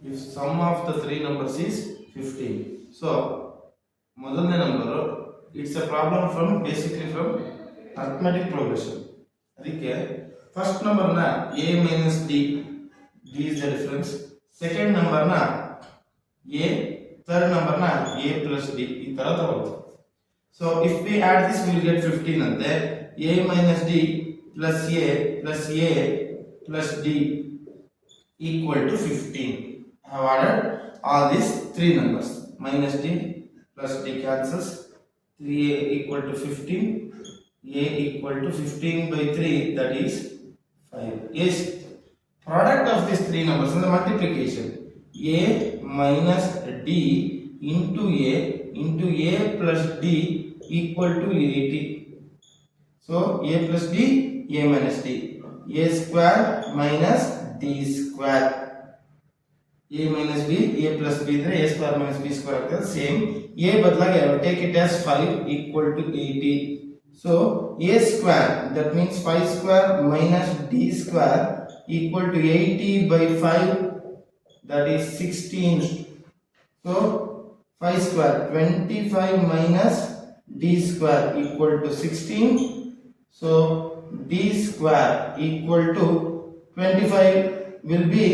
if sum of the three numbers is 15. So ಮೊದಲನೇ number it's a problem from basically from arithmetic progression. ಅದಕ್ಕೆ first ನಂಬರ್ನ a minus D is the difference. Second ನಂಬರ್ನ a, third ನಂಬರ್ನ a plus D ಈ ತರ ತಗೊಳ್ತೀವಿ. So if we add this will get 15 ಅಂತೆ. a minus D plus a plus a plus D equal to 15. I have added all these three numbers. Minus d plus d cancels. 3a equal to 15. A equal to 15 by 3, that is 5. Yes, product of these three numbers in the multiplication. A minus d into a plus d equal to 80. So a plus d, a minus d. A square minus d square. A minus b, a plus b is a square minus b square is the same. A badlage take it as 5 equal to 80. So a square, that means 5 square minus d square equal to 80 by 5, that is 16. So 5 square 25 minus d square equal to 16. So d square equal to 25 will be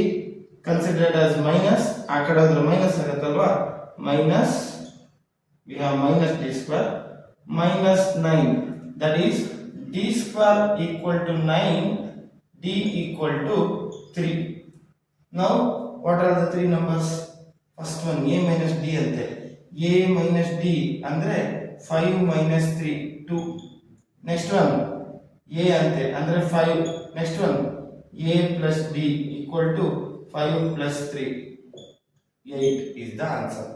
considered as minus. Akadadra minus agathalva, minus, we have minus d square minus 9, that is d square equal to 9, d equal to 3. Now what are the three numbers? First one a minus d ante. A minus d andre 5 minus 3 2. Next one a ante andre 5. Next one a plus d equal to 5 plus 3, 8 is the answer.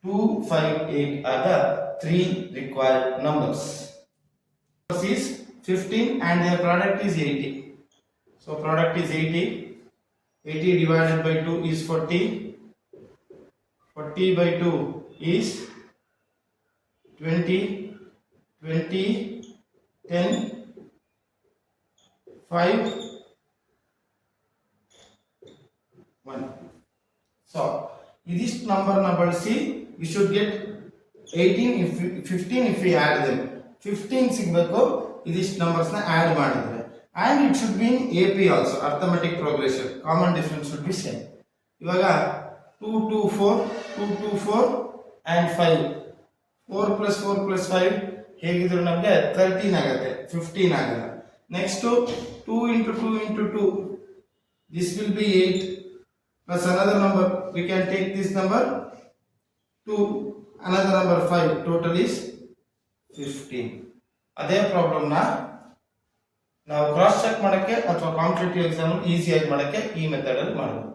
2, 5, 8 are the three required numbers. This is 15 and their product is 80. So product is 80. 80 divided by 2 is 40. 40 by 2 is 20. 20, 10, 5, 1. So this number ಬಳಸಿ we should get 18 if 15 if we add them. 15 ಸಿಗಬೇಕು ಇದಿಷ್ಟು numbers ನ add ಮಾಡಿದ್ರೆ, and it should be in AP also, arithmetic progression. Common difference should be same. ಇವಾಗ 2 2 4 2 2 4 and 5, 4 plus 4 plus 5 ಹೇಗಿದ್ರು ನಮಗೆ 13 ಆಗುತ್ತೆ, 15 ಆಗಲ್ಲ. Next 2 into 2 into 2, this will be 8 plus another number, we can take this number 2, another number 5, total is 15. ಅದೇ problem ನ ನಾವು cross check ಮಾಡಕ್ಕೆ ಅಥವಾ ಕಾಂಪಿಟೇಟಿವ್ ಎಕ್ಸಾಮ್ ಈಸಿ ಆಗಿ ಮಾಡಕ್ಕೆ ಈ ಮೆಥಡ್ ಅಲ್ಲಿ ಮಾಡಬಹುದು.